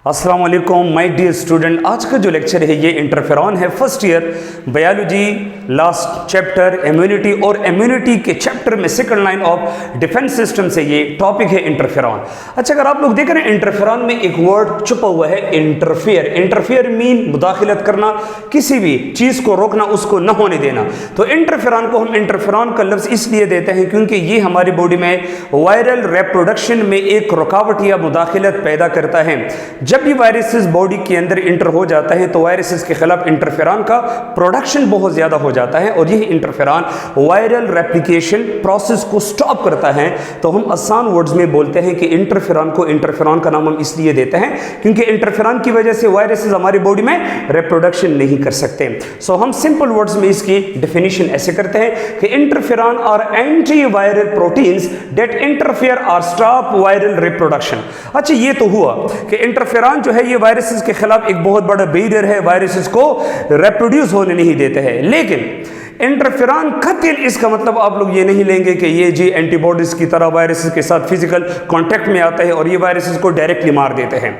अस्सलाम वालेकुम my dear student. आज का जो लेक्चर है ये इंटरफेरॉन है, first year biology, last chapter immunity, और इम्यूनिटी के चैप्टर में second line of defence system से ये टॉपिक है इंटरफेरॉन। अच्छा, अगर आप लोग देख रहे हैं इंटरफेरॉन में एक वर्ड छुपा हुआ है इंटरफेयर। इंटरफेयर मीन मुदाखलत करना, किसी भी चीज को रोकना, उसको न होने देना। तो इंटरफेरॉन को हम इंटरफेरॉन का लफ्ज इसलिए देते हैं क्योंकि ये हमारी बॉडी में वायरल रिप्रोडक्शन में एक रुकावट या मुदाखलत पैदा करता है। जब भी वायरसेस बॉडी के अंदर इंटर हो जाता है तो वायरसेस के खिलाफ इंटरफेरॉन का प्रोडक्शन बहुत ज्यादा हो जाता है, और यही इंटरफेरॉन वायरल रेप्लिकेशन प्रोसेस को स्टॉप करता है। तो हम आसान वर्ड्स में बोलते हैं कि इंटरफेरॉन का नाम हम इसलिए देते हैं क्योंकि इंटरफेरॉन की वजह से वायरसेस हमारी बॉडी में रिप्रोडक्शन नहीं कर सकते। सो हम सिंपल वर्ड्स में इसकी डेफिनेशन ऐसे करते हैं कि interferon are anti viral proteins that interfere और स्टॉप वायरल रिप्रोडक्शन। अच्छा, ये तो हुआ कि इंटरफेरॉन जो है ये वायरसेस के खिलाफ एक बहुत बड़ा बैरियर है, वायरसेस को रिप्रोड्यूस होने नहीं देते हैं। लेकिन इंटरफेरॉन कतई इसका मतलब आप लोग ये नहीं लेंगे कि ये जी एंटीबॉडीज की तरह वायरसेस के साथ फिजिकल कांटेक्ट में आता है और ये वायरसेस को डायरेक्टली मार देते हैं।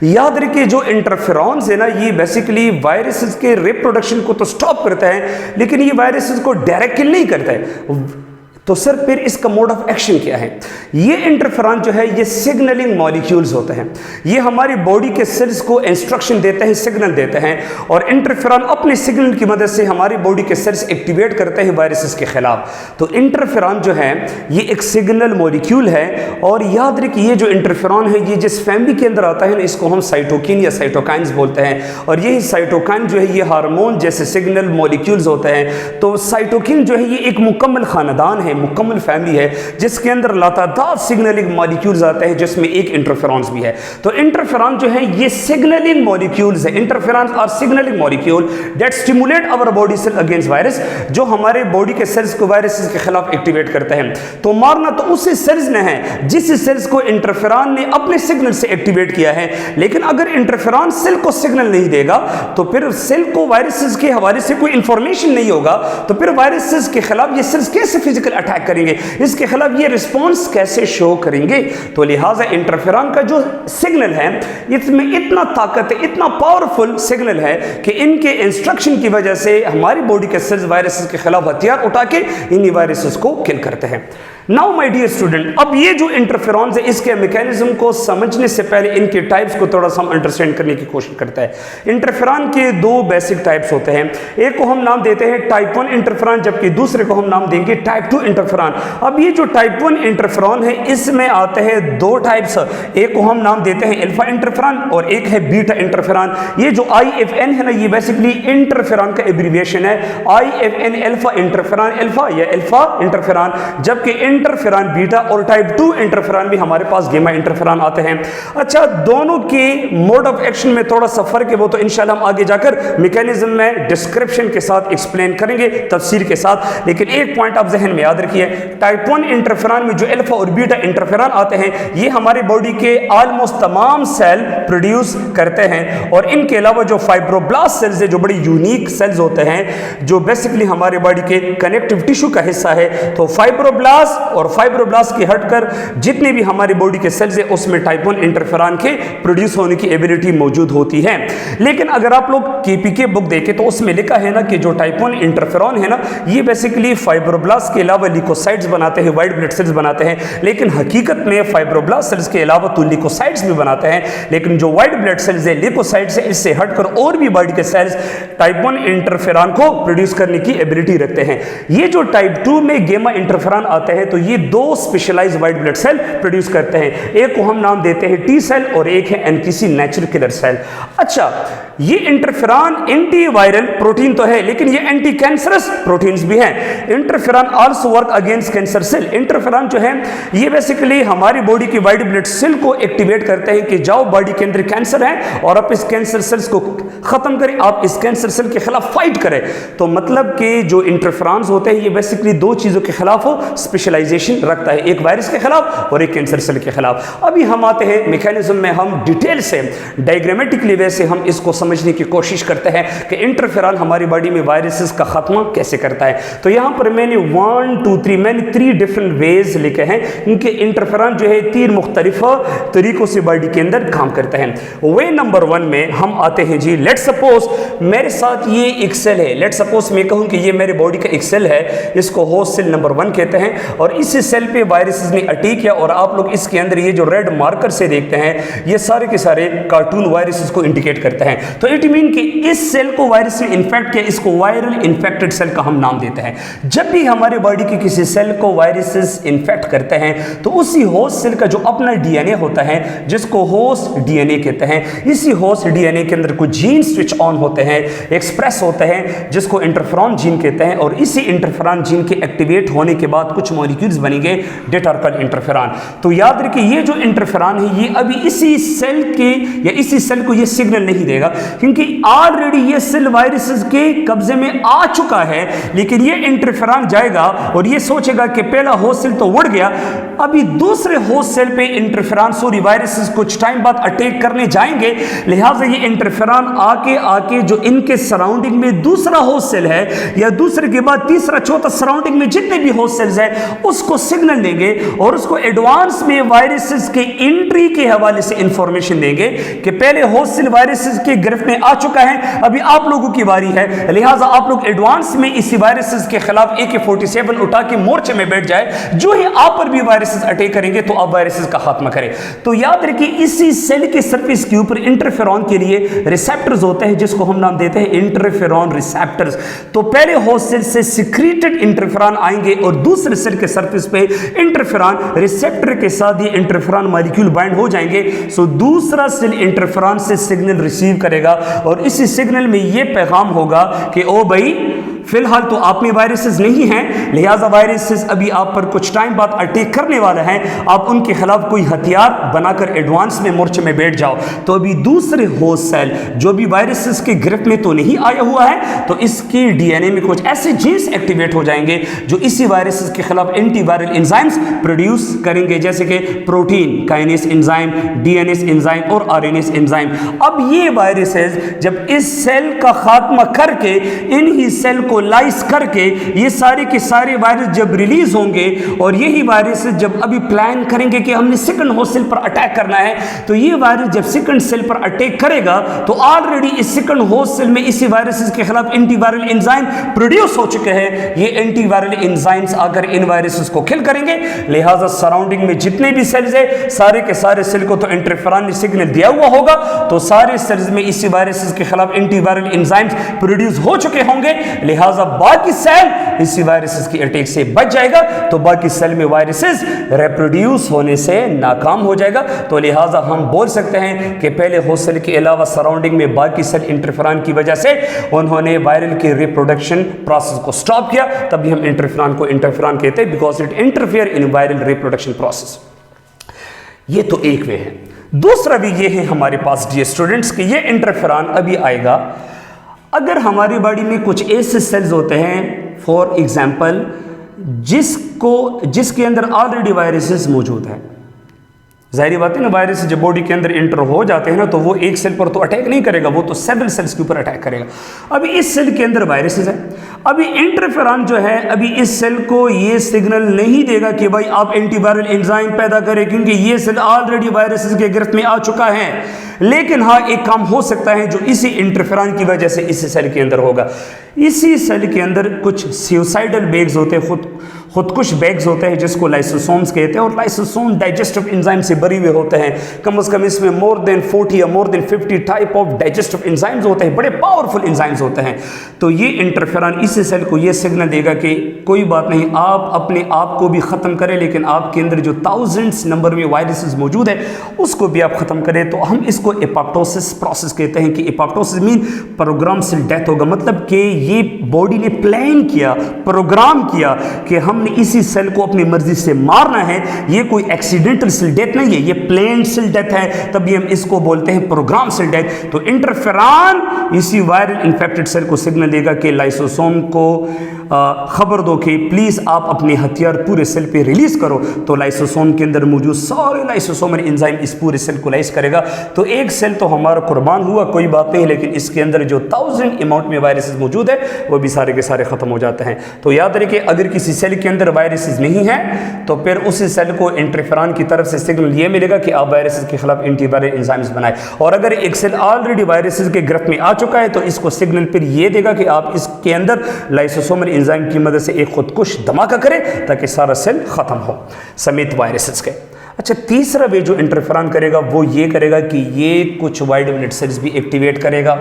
याद रखिए, जो इंटरफेरॉन है ना, ये बेसिकली वायरसेस के रिप्रोडक्शन को तो स्टॉप करता है, लेकिन ये वायरसेस को डायरेक्ट किल नहीं करता है। तो सर फिर इसका मोड ऑफ एक्शन क्या है? ये इंटरफेरॉन जो है ये सिग्नलिंग मॉलिक्यूल्स होते हैं। ये हमारी बॉडी के सेल्स को इंस्ट्रक्शन देते हैं, सिग्नल देते हैं, और इंटरफेरॉन अपने सिग्नल की मदद से हमारी बॉडी के सेल्स एक्टिवेट करते हैं वायरसेस के खिलाफ। तो इंटरफेरॉन जो है ये एक सिग्नल मॉलिक्यूल है। और याद रखिए, ये जो इंटरफेरॉन है ये जिस फैमिली के अंदर आता है ना, इसको हम साइटोकिन या साइटोकाइन्स बोलते हैं। और यही साइटोकाइन जो है ये हार्मोन जैसे सिग्नल मॉलिक्यूल्स होते हैं। तो साइटोकिन जो है ये एक मुकम्मल खानदान है, मुकम्मल फैमिली है, जिसके अंदर लातादार सिग्नलिंग मॉलिक्यूल्स आते हैं, जिसमें एक इंटरफेरॉन्स भी है। तो इंटरफेरॉन जो है ये सिग्नलिंग मॉलिक्यूल्स है। Interferon are signaling molecule that stimulate our body cell against virus, जो हमारे बॉडी के सेल्स को वायरसेस के खिलाफ एक्टिवेट करते हैं। तो मारना तो उस सेल्स ने है जिस सेल्स को इंटरफेरॉन ने अपने सिग्नल से एक्टिवेट किया है। लेकिन अगर इंटरफेरॉन सेल को सिग्नल नहीं देगा तो फिर सेल को वायरसेस के हवाले से कोई इंफॉर्मेशन नहीं होगा, तो फिर वायरसेस के खिलाफ ये सेल्स कैसे फिजिकल अटैक करेंगे, इसके खिलाफ ये रिस्पांस कैसे शो करेंगे? तो लिहाजा इंटरफेरॉन का जो सिग्नल है इसमें इतना ताकत है, इतना पावरफुल सिग्नल है कि इनके इंस्ट्रक्शन की वजह से हमारी बॉडी के सेल्स वायरसेस के खिलाफ हथियार उठा के इन्हीं वायरसेस को किल करते हैं। नाउ माय डियर स्टूडेंट, अब ये जो इंटरफेरॉन है इसके मैकेनिज्म को समझने से पहले इनके टाइप्स को थोड़ा सा हम अंडरस्टैंड करने की कोशिश करते हैं। इंटरफेरॉन के दो बेसिक टाइप्स होते हैं। एक को हम नाम देते हैं टाइप 1 इंटरफेरॉन, जबकि दूसरे को हम नाम देंगे टाइप 2 इंटरफेरॉन। अब ये जो टाइप 1 इंटरफेरॉन है इसमें आते हैं दो टाइप्स। एक को हम नाम देते हैं अल्फा इंटरफेरॉन और एक है बीटा इंटरफेरॉन। ये जो IFN है ना, ये बेसिकली इंटरफेरॉन का एब्रिविएशन है। IFN अल्फा इंटरफेरॉन, अल्फा या अल्फा इंटरफेरॉन, जबकि इंटरफेरॉन बीटा, और टाइप 2 इंटरफेरॉन भी हमारे पास गामा इंटरफेरॉन आते हैं। अच्छा, दोनों के मोड ऑफ एक्शन में थोड़ा सा फर्क है, वो तो इंशाल्लाह हम आगे जाकर मैकेनिज्म में डिस्क्रिप्शन के साथ एक्सप्लेन करेंगे, तफसीर के साथ। लेकिन एक पॉइंट आप जहन में याद रखिए, टाइप 1 इंटरफेरॉन में जो अल्फा और बीटा इंटरफेरॉन आते हैं ये हमारे बॉडी के ऑलमोस्ट तमाम सेल प्रोड्यूस करते हैं। और इनके अलावा जो फाइब्रोब्लास्ट सेल्स है, जो बड़ी यूनिक सेल्स होते हैं, जो बेसिकली हमारे बॉडी के कनेक्टिव टिश्यू का हिस्सा है, तो फाइब्रोब्लास्ट और फाइब्रोब्लास्ट की हटकर जितने भी हमारी बॉडी के सेल्स है उसमें टाइप 1 इंटरफेरॉन के प्रोड्यूस होने की एबिलिटी मौजूद होती है। लेकिन अगर आप लोग KPK बुक देखें तो उसमें लिखा है ना कि जो टाइप 1 इंटरफेरॉन है ना, ये बेसिकली फाइब्रोब्लास्ट के अलावा लिकोसाइट्स बनाते हैं, व्हाइट ब्लड सेल्स बनाते हैं। लेकिन हकीकत में फाइब्रोब्लास्ट सेल्स के अलावा तो लिकोसाइट्स भी बनाते हैं। लेकिन जो व्हाइट ब्लड सेल्स है, लिकोसाइट्स है, इससे हटकर और भी बॉडी के सेल्स टाइप 1 इंटरफेरॉन को प्रोड्यूस करने की एबिलिटी रखते हैं। ये जो टाइप 2 में गामा इंटरफेरॉन आते हैं तो ये दो specialized white blood cell produce करते हैं। एक को हम नाम देते हैं T सेल और एक है NKC नेचुरल किलर सेल। अच्छा, ये इंटरफेरॉन एंटी वायरल प्रोटीन तो है, लेकिन ये एंटी कैंसरस प्रोटीन्स भी हैं। Interferon also work against cancer cell. Interferon जो है ये बेसिकली हमारी बॉडी की व्हाइट ब्लड सेल को एक्टिवेट करते हैं कि जाओ, बॉडी के अंदर कैंसर है और आप इस कैंसर सेल्स को खत्म करें, आप इस कैंसर सेल के खिलाफ फाइट करें। तो मतलब कि जो इंटरफेरॉन्स होते हैं ये बेसिकली दो चीजों के खिलाफ स्पेशलाइज इम्यूनाइजेशन रखता है, एक वायरस के खिलाफ और एक कैंसर सेल के खिलाफ। अभी हम आते हैं मैकेनिज्म में, हम डिटेल से डायग्रामेटिकली वे से हम इसको समझने की कोशिश करते हैं कि इंटरफेरॉन हमारी बॉडी में वायरसेस का खात्मा कैसे करता है। तो यहाँ पर मैंने 1 2 3 मैंने 3 डिफरेंट वेज लिखे हैं, क्योंकि इंटरफेरॉन जो है 3 मुख्तलिफ तरीकों से बॉडी के अंदर काम करता है। वे नंबर 1 में हम आते हैं जी। लेट सपोज मेरे साथ ये एक सेल है, लेट सपोज मैं कहूँ कि ये मेरे बॉडी का एक सेल है, इसको होस्ट सेल नंबर 1 कहते हैं, और इस सेल पे वायरसेस ने अटैक किया और आप लोग इसके अंदर ये जो रेड मार्कर से देखते हैं ये सारे के सारे कार्टून वायरसेस को इंडिकेट करते हैं। तो इट मीन कि इस सेल को वायरस ने इन्फेक्ट किया, इसको वायरल इन्फेक्टेड सेल का हम नाम देते हैं। जब भी हमारे बॉडी के किसी सेल को वायरसेस इन्फेक्ट करते हैं तो उसी होस्ट सेल का जो अपना डीएनए होता है जिसको होस्ट डीएनए कहते हैं, इसी होस्ट डीएनए के अंदर कुछ जीन स्विच ऑन होते हैं, एक्सप्रेस होते हैं, जिसको इंटरफेरॉन जीन कहते हैं, और इसी इंटरफेरॉन जीन के एक्टिवेट होने के बाद कुछ मॉलिक्यूल्स बनेंगे डेट आर कॉल्ड इंटरफेरॉन। तो याद रखिए ये जो इंटरफेरॉन है ये अभी इसी सेल के या इसी सेल को ये सिग्नल नहीं देगा, क्योंकि ऑलरेडी ये सेल वायरसेस के कब्जे में आ चुका है। लेकिन ये इंटरफेरॉन जाएगा और ये सोचेगा कि पहला होस्ट सेल तो उड़ गया, अभी दूसरे होस्ट सेल पे इंटरफेरॉन सॉरी वायरसेस कुछ टाइम बाद अटैक करने जाएंगे, लिहाजा ये इंटरफेरॉन आके जो इनके सराउंडिंग में दूसरा होस्ट सेल है या दूसरे के बाद तीसरा चौथा सराउंडिंग में जितने भी होस्ट सेल्स हैं उसको सिग्नल देंगे और उसको एडवांस में वायरसेस के एंट्री के हवाले से इंफॉर्मेशन देंगे कि पहले होस्ट सेल वायरसेस के गिरफ्त में आ चुका है, अभी आप लोगों की बारी है, लिहाजा आप लोग एडवांस में इसी वायरसेस के खिलाफ AK-47 उठा के मोर्चे में बैठ जाए, जो ही आप पर भी वायरसेस अटैक करेंगे तो आप वायरसेस का खात्मा करें। तो याद रखिए इसी सेल के सरफेस के ऊपर इंटरफेरॉन के लिए रिसेप्टर्स होते हैं जिसको हम नाम देते हैं इंटरफेरॉन रिसेप्टर्स। तो पहले होस्ट सेल से सिक्रीटेड इंटरफेरॉन आएंगे और दूसरे सेल के सरफेस पे इंटरफेरॉन रिसेप्टर के साथ ये इंटरफेरॉन मॉलिक्यूल बाइंड हो जाएंगे। सो दूसरा सेल इंटरफेरॉन से सिग्नल रिसीव करेगा और इसी सिग्नल में ये पैगाम होगा कि ओ भाई फिलहाल तो आप में वायरसेस नहीं हैं, लिहाजा वायरसेस अभी आप पर कुछ टाइम बाद अटैक करने वाला है, आप उनके खिलाफ कोई हथियार बनाकर एडवांस में मोर्चे में बैठ जाओ। तो अभी दूसरे होस्ट सेल जो भी वायरसेस के गिरफ्त में तो नहीं आया हुआ है, तो इसके डीएनए में कुछ ऐसे जीन्स एक्टिवेट हो जाएंगे जो इसी वायरसेस के खिलाफ एंटीवायरल एंजाइम्स प्रोड्यूस करेंगे, जैसे कि protein kinase enzyme, DNS enzyme और आरएनएस एंजाइम। अब ये वायरसेस जब इस सेल का खात्मा करके इन्हीं सेल को लाइस करके ये सारे के सारे वायरस जब रिलीज होंगे और यही वायरस जब अभी प्लान करेंगे कि हमने सेकंड होस्ट सेल पर अटैक करना है, तो ये वायरस जब सेकंड सेल पर अटैक करेगा तो ऑलरेडी इस सेकंड होस्ट सेल में इसी वायरसेस के खिलाफ एंटीवायरल एंजाइम प्रोड्यूस हो चुके हैं। ये एंटीवायरल एंजाइम्स आकर इन वायरसेस को किल करेंगे, लिहाजा सराउंडिंग में जितने भी सेल्स है सारे के सारे सेल को तो इंटरफेरॉन ने सिग्नल दिया हुआ होगा, तो सारे सेल्स में इसी वायरसेस के खिलाफ एंटीवायरल एंजाइम्स प्रोड्यूस हो चुके होंगे, लिहाजा बाकी सेल इसी वायरसेस की अटैक से बच जाएगा, तो बाकी सेल में वायरसेस रिप्रोड्यूस होने से नाकाम हो जाएगा। तो लिहाजा हम बोल सकते हैं कि पहले होस्ट सेल के अलावा सराउंडिंग में बाकी सेल इंटरफेरॉन की वजह से उन्होंने वायरल की रिप्रोडक्शन प्रोसेस को स्टॉप किया, तभी हम इंटरफेरॉन को इंटरफेरॉन कहते हैं, because it interfere in viral reproduction process. ये तो एक वे है। दूसरा भी ये है हमारे पास डियर स्टूडेंट्स कि ये इंटरफेरॉन अभी आएगा अगर हमारी बॉडी में कुछ ऐसे सेल्स होते हैं, फॉर एग्जाम्पल जिसके अंदर ऑलरेडी वायरसेस मौजूद हैं। जाहिर बात है ना, वायरस जब बॉडी के अंदर इंटर हो जाते हैं ना तो वो एक सेल पर तो अटैक नहीं करेगा, वो तो सेवरल सेल्स के ऊपर अटैक करेगा। अभी इस सेल के अंदर वायरसेस है, अभी इंटरफेरॉन जो है अभी इस सेल को ये सिग्नल नहीं देगा कि भाई आप एंटीवायरल एंजाइम पैदा करें, क्योंकि ये सेल ऑलरेडी वायरसेस के गिरफ्त में आ चुका है। लेकिन हाँ, एक काम हो सकता है जो इसी इंटरफेरॉन की वजह से इसी सेल के अंदर होगा। इसी सेल के अंदर कुछ सुसाइडल बैग्स होते हैं, खुदकुश बैग्स होते हैं जिसको लाइसोसोम्स कहते हैं, और लाइसोसोम डाइजेस्टिव एंजाइम से भरे हुए होते हैं। कम से कम इसमें मोर देन 40 या more than 50 type of digestive enzymes होते हैं, बड़े पावरफुल एंजाइम्स होते हैं। तो ये इंटरफेरॉन इसी सेल को ये सिग्नल देगा कि कोई बात नहीं, आप अपने आप को भी ख़त्म करें, लेकिन आपके अंदर जो थाउजेंड्स नंबर में वायरसेस मौजूद है उसको भी आप ख़त्म करें। तो हम इसको एपोप्टोसिस प्रोसेस कहते हैं कि apoptosis mean program cell death होगा, मतलब कि ये बॉडी ने प्लान किया, प्रोग्राम किया कि हम हमने इसी सेल को अपनी मर्जी से मारना है। ये कोई एक्सीडेंटल सेल डेथ नहीं है, ये प्लेन सेल डेथ है, तभी हम इसको बोलते हैं प्रोग्राम सेल डेथ। तो इंटरफेरॉन इसी वायरल इन्फेक्टेड सेल को सिग्नल देगा कि लाइसोसोम को खबर दो कि प्लीज आप अपने हथियार पूरे सेल पे रिलीज करो। तो लाइसोसोम के अंदर मौजूद सारे लाइसोसोमल एंजाइम इस पूरे सेल को लाइस करेगा। तो एक सेल तो हमारा कुर्बान हुआ, कोई बात नहीं, लेकिन इसके अंदर जो 1000 अमाउंट में वायरसेस मौजूद है वो भी सारे के सारे खत्म हो जाते हैं। तो याद रखिए, अगर किसी सेल के अंदर वायरसेस नहीं है तो फिर उसी सेल को इंटरफेरॉन की तरफ से सिग्नल ये मिलेगा कि आप वायरसेस के खिलाफ एंटीवायरल एंजाइम्स बनाए। और अगर एक सेल ऑलरेडी वायरसेस के गिरफ्त में आ चुका है तो इसको सिग्नल फिर ये देगा कि आप इसके अंदर लाइसोसोमल एंजाइम की मदद से एक खुदकुश धमाका करें ताकि सारा सेल खत्म हो समेत वायरसेस के। अच्छा, तीसरा वे जो इंटरफेरॉन करेगा वो ये करेगा कि ये कुछ वाइट ब्लड सेल्स भी एक्टिवेट करेगा,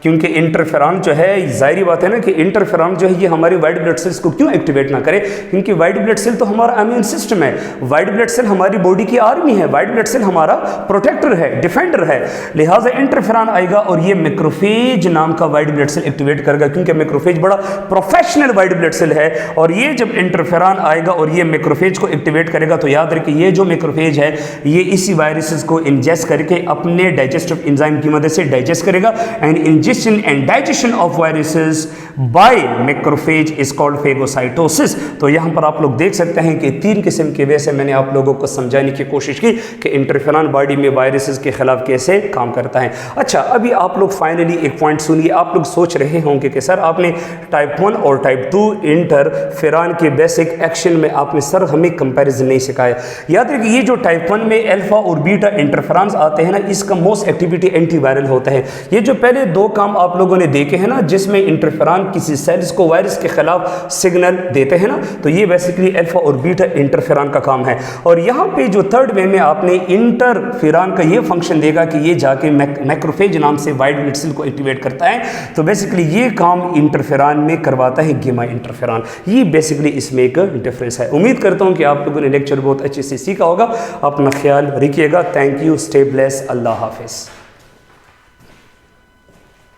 क्योंकि इंटरफेरॉन जो है, जाहिर बात है ना कि इंटरफेरॉन जो है ये हमारे वाइट ब्लड सेल्स को क्यों एक्टिवेट ना करे, क्योंकि वाइट ब्लड सेल तो हमारा इम्यून सिस्टम है, वाइट ब्लड सेल हमारी बॉडी की आर्मी है, वाइट ब्लड सेल हमारा प्रोटेक्टर है, डिफेंडर है। लिहाजा इंटरफेरॉन आएगा और ये मैक्रोफेज नाम का वाइट ब्लड सेल एक्टिवेट करेगा, क्योंकि मैक्रोफेज बड़ा प्रोफेशनल वाइट ब्लड सेल है। और ये जब इंटरफेरॉन आएगा और ये मैक्रोफेज को एक्टिवेट करेगा तो याद रखिए, ये जो मैक्रोफेज है ये इसी वायरसेस को इंजेस्ट करके अपने डाइजेस्टिव एंजाइम की मदद से डाइजेस्ट करेगा। And injection and digestion of viruses by macrophage is called phagocytosis. तो यहां पर आप लोग देख सकते हैं कि 3 किस्म के वे से मैंने आप लोगों को समझाने की कोशिश की कि इंटरफेरॉन बॉडी में वायरसेस के खिलाफ कैसे काम करता है। अच्छा, अभी आप लोग फाइनली एक पॉइंट सुनिए। आप लोग सोच रहे होंगे कि सर आपने टाइप 1 और टाइप 2 इंटरफेरॉन के बेसिक एक्शन में आपने सर हमें कंपैरिजन नहीं सिखाया। याद रखिए, ये जो टाइप 1 में अल्फा और बीटा इंटरफेरॉन्स आते हैं ना, इसका मोस्ट एक्टिविटी एंटीवायरल होता है। ये जो पहले 2 काम आप लोगों ने देखे हैं ना, जिसमें इंटरफेरॉन किसी सेल्स को वायरस के खिलाफ सिग्नल देते हैं ना, तो ये बेसिकली अल्फा और बीटा इंटरफेरॉन का काम है। और यहाँ पे जो थर्ड वे में आपने इंटरफेरॉन का ये फंक्शन देगा कि ये जाके मैक्रोफेज नाम से वाइट ब्लड सेल को एक्टिवेट करता है। तो बेसिकली ये काम इंटरफेरॉन में करवाता है गामा इंटरफेरॉन। ये बेसिकली इसमें एक डिफरेंस है। उम्मीद करता हूँ कि आप लोगों ने लेक्चर बहुत अच्छे से सीखा होगा। अपना ख्याल रखिएगा। थैंक यू, स्टे ब्लेस, अल्लाह हाफिज़।